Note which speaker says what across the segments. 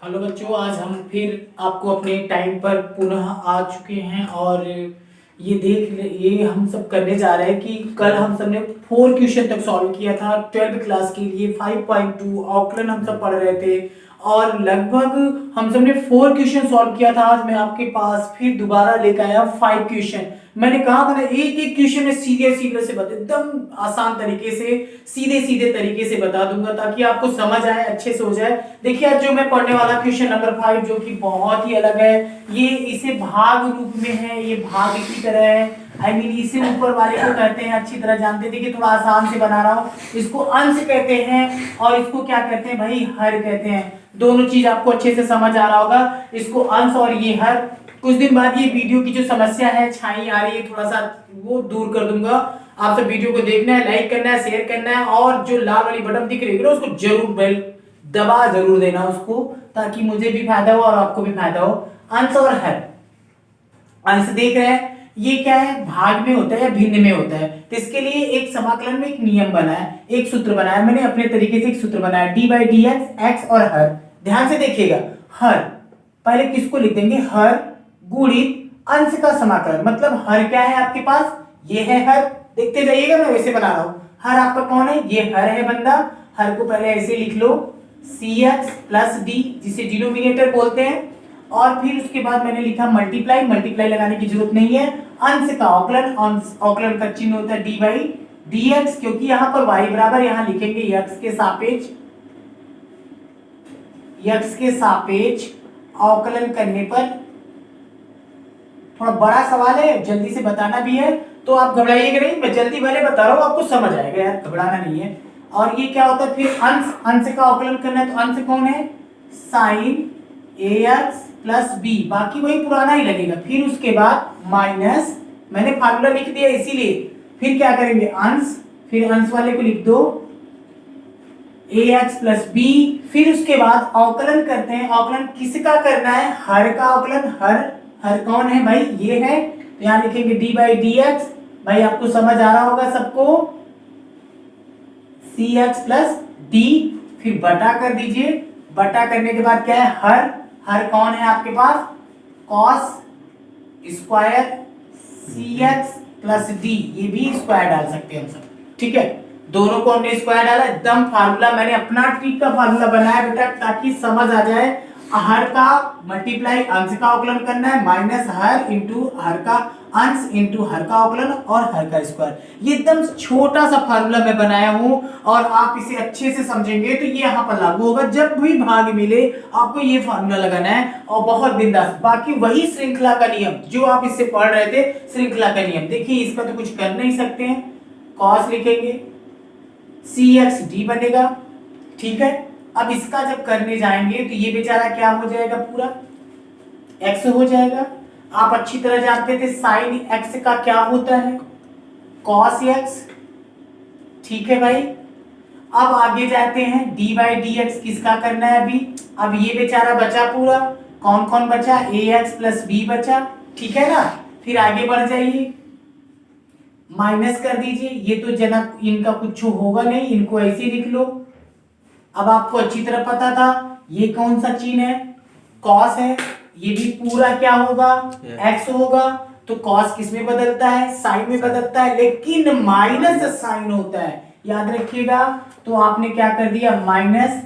Speaker 1: Hello बच्चों, आज हम फिर आपको अपने टाइम पर पुनः आ चुके हैं और ये हम सब करने जा रहे हैं कि कल हम सब ने 4 क्वेश्चन तक सॉल्व किया था 12th क्लास के लिए 5.2 आकलन हम सब पढ़ रहे थे और लगभग हम सब ने 4 क्वेश्चन सॉल्व किया था। आज मैं आपके पास फिर दोबारा लेकर आया 5 क्वेश्चन। मैंने कहा था ना, एक एक क्वेश्चन में सीधे सीधे से बता, एकदम आसान तरीके से सीधे सीधे तरीके से बता दूंगा ताकि आपको समझ आए, अच्छे से हो जाए। देखिए आज जो मैं पढ़ने वाला क्वेश्चन नंबर 5 जो कि बहुत ही अलग है, ये इसे भाग रूप में है, ये भाग की तरह है। इसे ऊपर वाले को कहते हैं, अच्छी तरह जानते हैं। देखिए थोड़ा आसान से बना रहा हूँ। इसको अंश कहते हैं और इसको क्या कहते हैं भाई, हर कहते हैं। दोनों चीज आपको अच्छे से समझ आ रहा होगा, इसको अंश और ये हर। कुछ दिन बाद ये वीडियो की जो समस्या है, छाई आ रही है, थोड़ा सा वो दूर कर दूंगा। आप सब वीडियो को देखना है, लाइक करना है, शेयर करना है और जो लाल वाली बटन दिख रही है ना, उसको जरूर बेल दबा जरूर देना उसको, ताकि मुझे भी फायदा हो और आपको भी फायदा हो। अंश और हर। अंश देख रहे हैं, ये क्या है, भाग में होता है या भिन्न में होता है। तो इसके लिए एक समाकलन में एक नियम बना है, एक सूत्र बनाया मैंने अपने तरीके से। एक सूत्र बनाया D by D x, x और हर। ध्यान से देखिएगा, हर पहले किसको लिख देंगे, हर गुणित अंश का समाकलन। मतलब हर क्या है आपके पास, ये है हर। देखते जाइएगा, मैं वैसे बना रहा हूं। हर आपका कौन है, ये हर है बंदा। हर को पहले ऐसे लिख लो, सी एक्स प्लस डी, जिसे डिनोमिनेटर बोलते हैं। और फिर उसके बाद मैंने लिखा मल्टीप्लाई। मल्टीप्लाई लगाने की जरूरत नहीं है। अंश का अवकलन, अवकलन का चिन्ह होता है डी बाई डी एक्स, क्योंकि यहां पर y बराबर यहां लिखेंगे x के सापेक्ष, x के सापेक्ष अवकलन करने पर। थोड़ा बड़ा सवाल है, जल्दी से बताना भी है, तो आप घबराइएगा नहीं, मैं जल्दी भले बता रहा हूं, आपको समझ आएगा यार, घबराना नहीं है। और ये क्या होता है फिर, अंश, अंश का अवकलन करना है तो अंश कौन है, साइन ax प्लस बी, बाकी वही पुराना ही लगेगा। फिर उसके बाद माइनस, मैंने फार्मूला लिख दिया इसीलिए। फिर क्या करेंगे, अंश, फिर अंश वाले को लिख दो ax प्लस बी। फिर उसके बाद अवकलन करते हैं। अवकलन किसका करना है, हर का अवकलन। हर, हर कौन है भाई, ये है, तो यहां लिखेंगे डी बाई डी एक्स। भाई आपको समझ आ रहा होगा सबको, सी एक्स प्लस डी। फिर बटा कर दीजिए, बटा करने के बाद क्या है, हर, हर कौन है आपके पास, कॉस स्क्वायर सी एक्स प्लस डी। ये भी स्क्वायर डाल सकते हैं हम सब, ठीक है। दोनों को हमने स्क्वायर डाला, एकदम फार्मूला मैंने अपना ट्रिक का फार्मूला बनाया बेटा, ताकि समझ आ जाए। हर का मल्टीप्लाई अंश का अवकलन करना है, माइनस हर इंटू हर का अंश इंटू हर का अवकलन और हर का स्क्वायर। ये एकदम छोटा सा फार्मूला मैं बनाया हूं और आप इसे अच्छे से समझेंगे तो ये यहाँ पर लागू होगा। जब भी भाग मिले आपको ये फार्मूला लगाना है और बहुत बिंदास। बाकी वही श्रृंखला का नियम जो आप इससे पढ़ रहे थे, श्रृंखला का नियम। देखिए इसका तो कुछ कर नहीं सकते हैं, कॉस लिखेंगे, सी एक्स डी बनेगा, ठीक है। अब इसका जब करने जाएंगे तो ये बेचारा क्या हो जाएगा, पूरा x हो जाएगा। आप अच्छी तरह जानते थे साइन x का क्या होता है, cos x, ठीक है भाई। अब आगे जाते हैं, d बाई डी एक्स किसका करना है अभी। अब ये बेचारा बचा पूरा, कौन कौन बचा, ax प्लस b बचा, ठीक है ना। फिर आगे बढ़ जाइए, माइनस कर दीजिए। ये तो जनक इनका कुछ होगा नहीं, इनको ऐसे ही लिख लो। अब आपको अच्छी तरह पता था ये कौन सा चिन्ह है, कॉस है। ये भी पूरा क्या होगा, एक्स होगा। तो कॉस किस में बदलता है, साइन में बदलता है, लेकिन माइनस साइन होता है, याद रखिएगा। तो आपने क्या कर दिया, माइनस,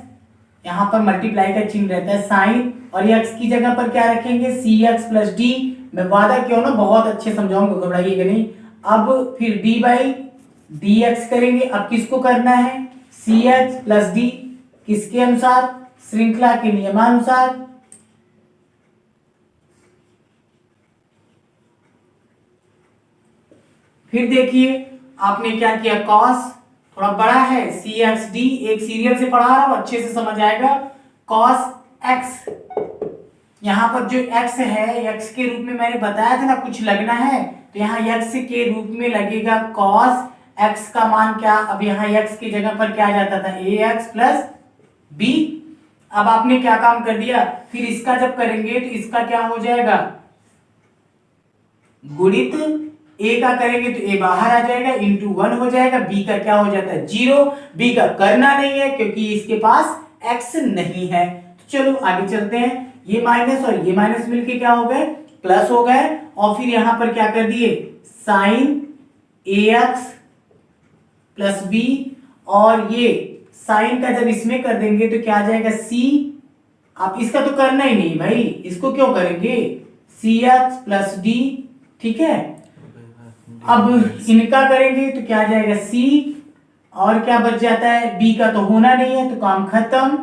Speaker 1: यहां पर मल्टीप्लाई का चिन्ह रहता है साइन, और एक्स की जगह पर क्या रखेंगे, सी एक्स प्लस डी। मैं वादा क्यों ना बहुत अच्छे समझाऊंगा, घबराइएगा नहीं। अब फिर डी बाई डी एक्स करेंगे। अब किसको करना है, सी एक्स प्लस डी, किसके अनुसार, श्रृंखला के नियमानुसार। फिर देखिए आपने क्या किया, कॉस थोड़ा बड़ा है, सी एक्स डी, एक सीरियल से पढ़ा रहा हूं, अच्छे से समझ आएगा। कॉस एक्स, यहां पर जो x है, x के रूप में मैंने बताया था ना कुछ लगना है, तो यहाँ x के रूप में लगेगा cos x का मान क्या, अब यहाँ x की जगह पर क्या जाता था, ax प्लस b। अब आपने क्या काम कर दिया, फिर इसका जब करेंगे तो इसका क्या हो जाएगा, गुणित a का करेंगे तो a बाहर आ जाएगा, इंटू 1 हो जाएगा, b का क्या हो जाता है 0। b का करना नहीं है क्योंकि इसके पास x नहीं है। चलो आगे चलते हैं। ये माइनस और ये माइनस मिलके क्या हो गए, प्लस हो गए। और फिर यहां पर क्या कर दिए, साइन ax प्लस बी, और ये साइन का जब इसमें कर देंगे तो क्या आ जाएगा c। आप इसका तो करना ही नहीं भाई, इसको क्यों करेंगे, cx प्लस डी, ठीक है। अब इनका करेंगे तो क्या आ जाएगा c, और क्या बच जाता है, b का तो होना नहीं है तो काम खत्म।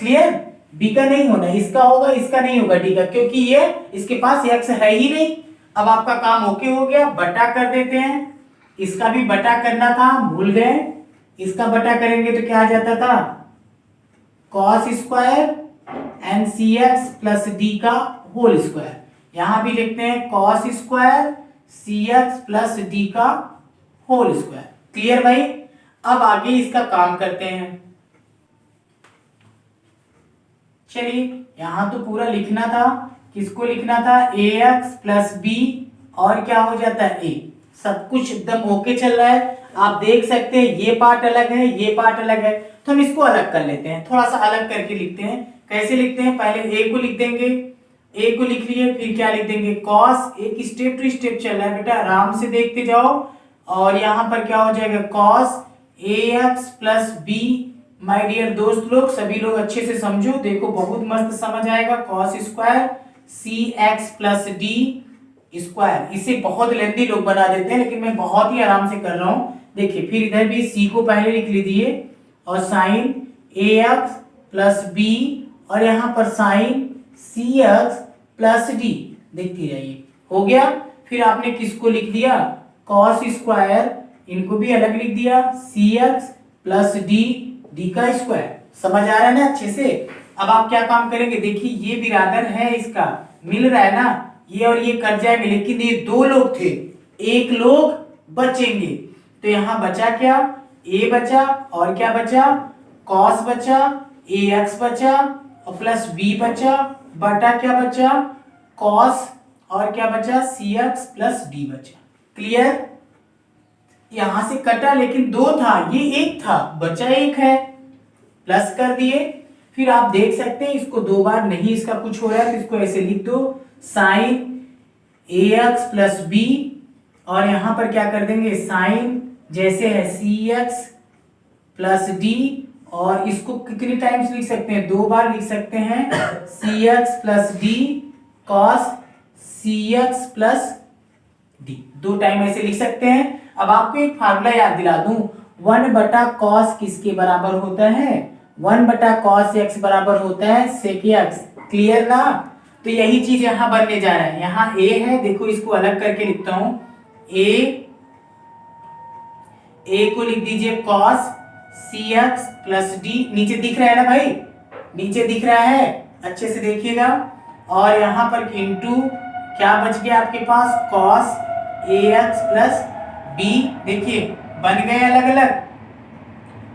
Speaker 1: क्लियर, b का नहीं होना, इसका होगा, इसका नहीं होगा d का, क्योंकि ये इसके पास x है ही नहीं। अब आपका काम ओके हो गया, बटा कर देते हैं। इसका भी बटा करना था, भूल गए, इसका बटा करेंगे तो क्या आ जाता था, cos square and cx plus d का होल स्क्वायर। यहां भी लिखते हैं cos square cx plus d का होल स्क्वायर। क्लियर भाई। अब आगे इसका काम करते हैं। चलिए यहां तो पूरा लिखना था, किसको लिखना था, ax प्लस बी, और क्या हो जाता है a। सब कुछ एकदम ओके चल रहा है। आप देख सकते हैं ये पार्ट अलग है, ये पार्ट अलग है, तो हम इसको अलग कर लेते हैं, थोड़ा सा अलग करके लिखते हैं। कैसे लिखते हैं, पहले a को लिख देंगे, a को लिख लिए, फिर क्या लिख देंगे cos, एक स्टेप टू स्टेप चल रहा है बेटा, आराम से देखते जाओ। और यहाँ पर क्या हो जाएगा cos ax plus B. My dear दोस्त लोग, सभी लोग अच्छे से समझो, देखो बहुत मस्त समझ आएगा। cos square cx plus D square, इसे बहुत लेंथी लोग बना देते हैं, लेकिन मैं बहुत ही आराम से कर रहा हूं। देखिए फिर इधर भी c को पहले लिख लीजिए, और साइन ax प्लस बी, और यहाँ पर साइन cx प्लस डी, देखते जाइए, हो गया। फिर आपने किसको लिख दिया, cos स्क्वायर, इनको भी अलग लिख दिया, cx प्लस डी का स्क्वायर। समझ आ रहा है ना अच्छे से। अब आप क्या काम करेंगे, देखिए ये बिरादर है, इसका मिल रहा है ना, ये और ये कट जाएंगे, लेकिन ये दो लोग थे, एक लोग बचेंगे। तो यहां बचा क्या, a बचा, और क्या बचा, cos बचा, ax बचा, और प्लस b बचा, बटा क्या बचा, cos, और क्या बचा, cx प्लस d बचा। क्लियर, यहां से कटा, लेकिन दो था, ये एक था, बचा एक है, प्लस कर दिए। फिर आप देख सकते हैं इसको दो बार नहीं इसका कुछ हो रहा है, तो इसको ऐसे लिख दो, साइन ax प्लस बी, और यहां पर क्या कर देंगे, साइन जैसे है cx प्लस डी, और इसको कितने टाइम्स लिख सकते हैं, दो बार लिख सकते हैं, cx plus D cos cx plus D, दो टाइम ऐसे लिख सकते हैं। अब आपको एक फार्मूला याद दिला दूं, 1 बटा cos किसके बराबर होता है, 1 बटा cos x बराबर होता है sec x। क्लियर ना, तो यही चीज यहां बनने जा रहा है। यहां a है, देखो इसको अलग करके लिखता हूं, a को लिख दीजिए cos cx प्लस डी, नीचे दिख रहा है ना भाई, नीचे दिख रहा है, अच्छे से देखिएगा। और यहां पर इंटू क्या बच गया आपके पास, cos ax प्लस बी, देखिए बन गए अलग अलग,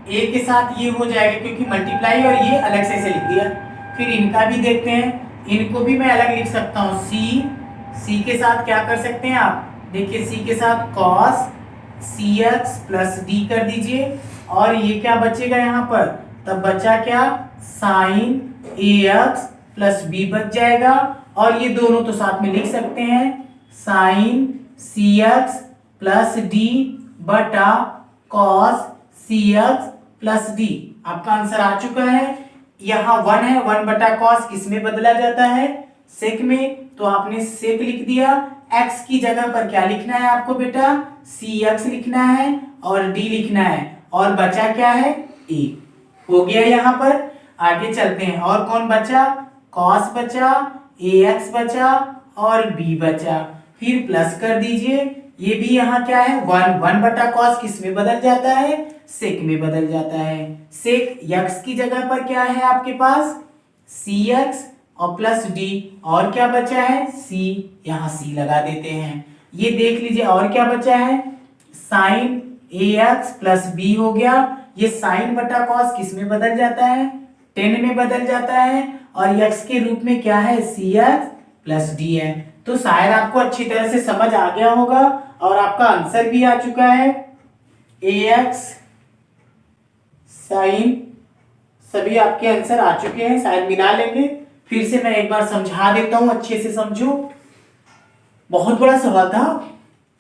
Speaker 1: a के साथ ये हो जाएगा क्योंकि मल्टीप्लाई, और ये अलग से लिख दिया। फिर इनका भी देखते हैं, इनको भी मैं अलग लिख सकता हूँ, c के साथ क्या कर सकते हैं आप, देखिए c के साथ cos cx प्लस डी कर दीजिए, और ये क्या बचेगा यहाँ पर, तब बचा क्या, साइन ax प्लस बी बच जाएगा, और ये दोनों तो साथ में लिख सकते हैं, साइन cx प्लस डी बटा cos cx प्लस डी। आपका आंसर आ चुका है। यहाँ 1 है, 1 बटा cos किस में बदला जाता है, सेक में, तो आपने सेक लिख दिया। x की जगह पर क्या लिखना है आपको बेटा, cx लिखना है और d लिखना है, और बचा क्या है, a। हो गया यहाँ पर। आगे चलते हैं, और कौन बचा, cos बचा, ax बचा, और b बचा। फिर प्लस कर दीजिए, ये भी यहाँ क्या है, 1 बटा cos किस में बदल जाता है, सेक में बदल जाता है। सेक x की जगह पर क्या है आपके पास, cx और प्लस d, और क्या बचा है, c, यहाँ c लगा देते हैं। ये देख लीजिए, और क्या बचा है, साइन ax प्लस b हो गया। ये साइन बटा cos किस में बदल जाता है, tan में बदल जाता है, और x के रूप में क्या है, cx प्लस d है। तो शायद आपको अच्छी तरह से समझ आ गया होगा, और आपका आंसर भी आ चुका है, ax साइन सभी आपके आंसर आ चुके हैं, शायद मिला लेंगे। फिर से मैं एक बार समझा देता हूं, अच्छे से समझो। बहुत बड़ा सवाल था।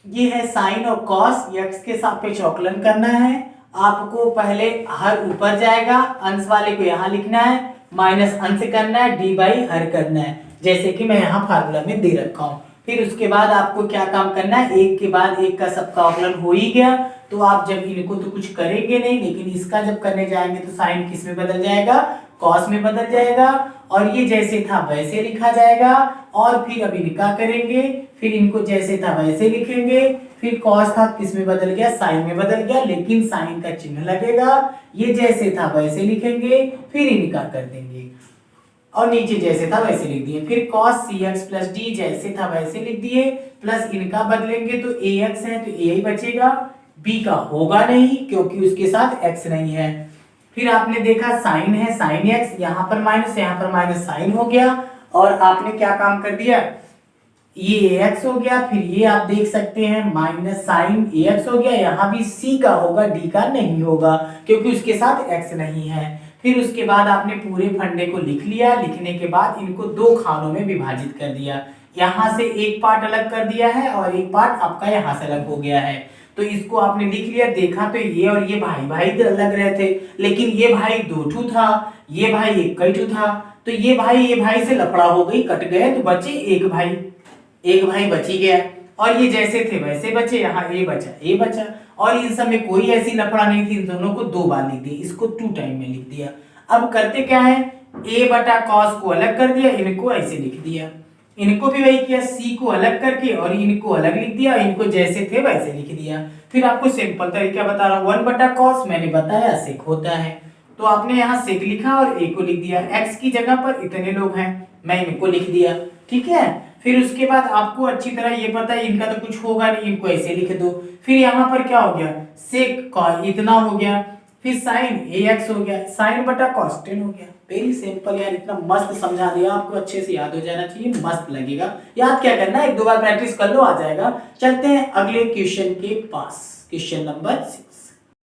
Speaker 1: ये है साइन और कॉस, एक्स के सापेक्ष अवकलन करना है। आपको पहले हर ऊपर जाएगा, अंश वाले को यहाँ लिखना है, माइनस अंश करना है, डी बाई हर करना है, जैसे कि मैं यहाँ फार्मूला में दे रखा हूँ। फिर उसके बाद आपको क्या काम करना है, एक के बाद एक का सबका अवकलन हो ही गया, तो आप जब इनको तो कुछ करेंगे नहीं, लेकिन इसका जब करने जाएंगे तो साइन किस में बदल जाएगा, कॉस में बदल जाएगा, और ये जैसे था वैसे लिखा जाएगा। और फिर अब इनका करेंगे, फिर इनको जैसे था वैसे लिखेंगे, फिर कॉस था किस में बदल गया, साइन में बदल गया, लेकिन साइन का चिन्ह लगेगा। ये जैसे था वैसे लिखेंगे, फिर इनका कर देंगे, और नीचे जैसे था वैसे लिख दिए। फिर cos cx प्लस डी जैसे था वैसे लिख दिए, प्लस इनका बदलेंगे तो ax है तो a ही बचेगा, b का होगा नहीं क्योंकि उसके साथ x नहीं है। फिर आपने देखा साइन है, साइन x, यहाँ पर माइनस साइन हो गया, और आपने क्या काम कर दिया, ये ax हो गया, फिर ये आप देख सकते हैं माइनस साइन ax हो गया, यहाँ भी c का होगा, d का नहीं होगा क्योंकि उसके साथ x नहीं है। फिर उसके बाद आपने पूरे फंडे को लिख लिया, लिखने के बाद इनको दो खानों में विभाजित कर दिया, यहाँ से एक पार्ट अलग कर दिया है और एक पार्ट आपका यहाँ से अलग हो गया है। तो इसको आपने लिख लिया, देखा तो ये और ये भाई भाई लग रहे थे, लेकिन ये भाई दो ठू था, ये भाई एक कई ठू था, तो ये भाई से लफड़ा हो गई, कट गए, तो बचे एक भाई बच ही गया, और ये जैसे थे वैसे बचे, यहाँ ए बचा, और इन सब में कोई ऐसी लफड़ा नहीं थी, इन दोनों को दो बार लिख दिया, इसको 2 टाइम में लिख दिया। अब करते क्या है, a बटा cos को अलग कर दिया, इनको ऐसे लिख दिया, इनको भी वही किया, c को अलग करके और इनको अलग लिख दिया, इनको जैसे थे वैसे लिख दिया। फिर आपको सिंपल तरीका बता रहा हूँ, 1 बटा cos मैंने बताया सेक होता है, तो आपने यहाँ सेक लिखा और a को लिख दिया, x की जगह पर इतने लोग हैं, मैं इनको लिख दिया, ठीक है। फिर उसके बाद आपको अच्छी तरह ये पता है इनका तो कुछ होगा नहीं, इनको ऐसे लिख दो। फिर यहाँ पर क्या हो गया, सेक का इतना हो गया, फिर साइन ax हो गया, साइन बटा cos 10 हो गया। वेरी सिंपल यार, इतना मस्त समझा दिया, आपको अच्छे से याद हो जाना चाहिए, मस्त लगेगा। याद क्या करना है, 1-2 बार प्रैक्टिस कर लो, आ जाएगा। चलते हैं अगले क्वेश्चन के पास, क्वेश्चन नंबर 6।